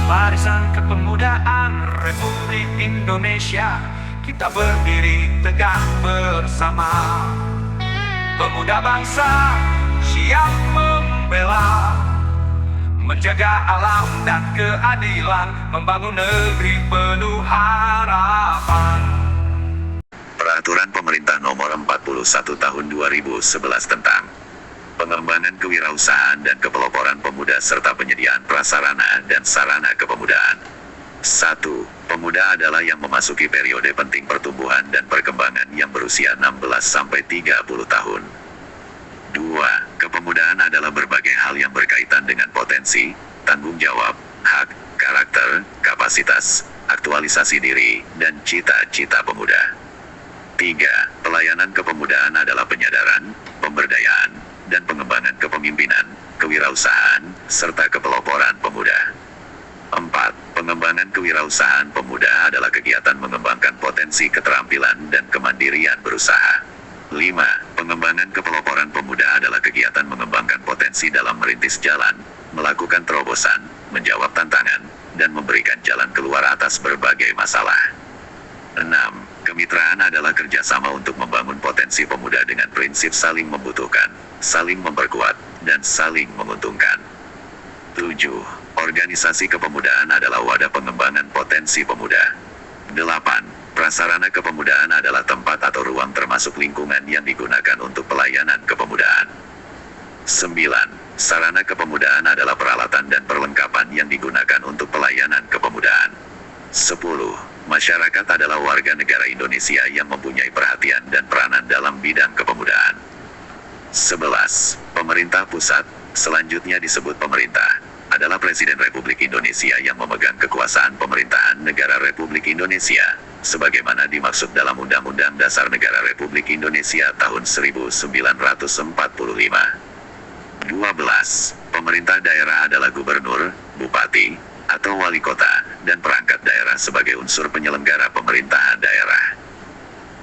Barisan Kepemudaan Republik Indonesia, kita berdiri tegak bersama. Pemuda bangsa siap membela, menjaga alam dan keadilan, membangun negeri penuh harapan. Peraturan Pemerintah Nomor 41 Tahun 2011 tentang pengembangan kewirausahaan dan kepeloporan pemuda serta penyediaan prasarana dan sarana kepemudaan. 1. Pemuda adalah yang memasuki periode penting pertumbuhan dan perkembangan yang berusia 16-30 tahun. 2. Kepemudaan adalah berbagai hal yang berkaitan dengan potensi, tanggung jawab, hak, karakter, kapasitas, aktualisasi diri, dan cita-cita pemuda. 3. Pelayanan kepemudaan adalah penyadaran, pemberdayaan, dan pengembangan kepemimpinan, kewirausahaan, serta kepeloporan pemuda. 4. Pengembangan kewirausahaan pemuda adalah kegiatan mengembangkan potensi keterampilan dan kemandirian berusaha. 5. Pengembangan kepeloporan pemuda adalah kegiatan mengembangkan potensi dalam merintis jalan, melakukan terobosan, menjawab tantangan, dan memberikan jalan keluar atas berbagai masalah. 6. Kemitraan adalah kerjasama untuk membangun potensi pemuda dengan prinsip saling membutuhkan, saling memperkuat, dan saling menguntungkan. 7. Organisasi kepemudaan adalah wadah pengembangan potensi pemuda. 8. Prasarana kepemudaan adalah tempat atau ruang termasuk lingkungan yang digunakan untuk pelayanan kepemudaan. 9. Sarana kepemudaan adalah peralatan dan perlengkapan yang digunakan untuk pelayanan kepemudaan. 10. Masyarakat adalah warga negara Indonesia yang mempunyai perhatian dan peranan dalam bidang kepemudaan. 11. Pemerintah pusat, selanjutnya disebut pemerintah, adalah Presiden Republik Indonesia yang memegang kekuasaan pemerintahan negara Republik Indonesia, sebagaimana dimaksud dalam Undang-Undang Dasar Negara Republik Indonesia tahun 1945. 12. Pemerintah daerah adalah gubernur, bupati, atau wali kota, dan perangkat daerah sebagai unsur penyelenggara pemerintahan daerah.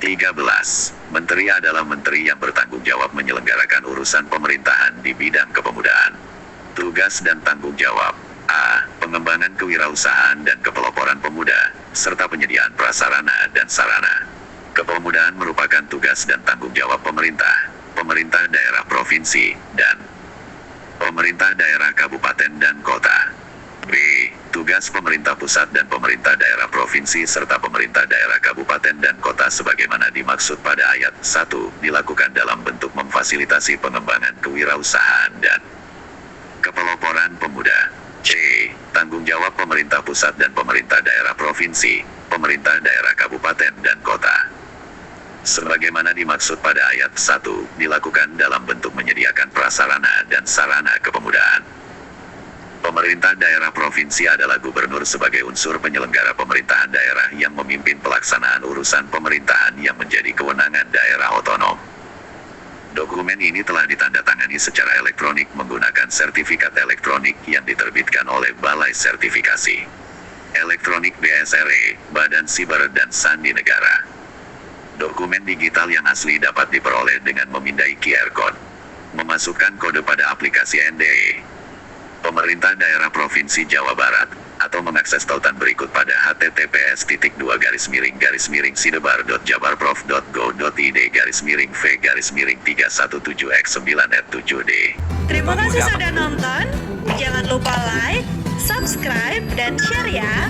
13. Menteri adalah menteri yang bertanggung jawab menyelenggarakan urusan pemerintahan di bidang kepemudaan. Tugas dan tanggung jawab: A. Pengembangan kewirausahaan dan kepeloporan pemuda, serta penyediaan prasarana dan sarana. Kepemudaan merupakan tugas dan tanggung jawab pemerintah, pemerintah daerah provinsi, dan pemerintah daerah kabupaten dan kota. B. Tugas pemerintah pusat dan pemerintah daerah provinsi serta pemerintah daerah kabupaten dan kota sebagaimana dimaksud pada ayat 1 dilakukan dalam bentuk memfasilitasi pengembangan kewirausahaan dan kepeloporan pemuda. C. Tanggung jawab pemerintah pusat dan pemerintah daerah provinsi, pemerintah daerah kabupaten dan kota sebagaimana dimaksud pada ayat 1 dilakukan dalam bentuk menyediakan prasarana dan sarana kepemudaan. Pemerintah daerah provinsi adalah gubernur sebagai unsur penyelenggara pemerintahan daerah yang memimpin pelaksanaan urusan pemerintahan yang menjadi kewenangan daerah otonom. Dokumen ini telah ditandatangani secara elektronik menggunakan sertifikat elektronik yang diterbitkan oleh Balai Sertifikasi Elektronik BSRE, Badan Siber dan Sandi Negara. Dokumen digital yang asli dapat diperoleh dengan memindai QR Code, memasukkan kode pada aplikasi NDE Pemerintah Daerah Provinsi Jawa Barat, atau mengakses tautan berikut pada https://sidebar.jabarprof.go.id/v-v-317x9-7D. Terima kasih sudah nonton. Jangan lupa like, subscribe, dan share ya.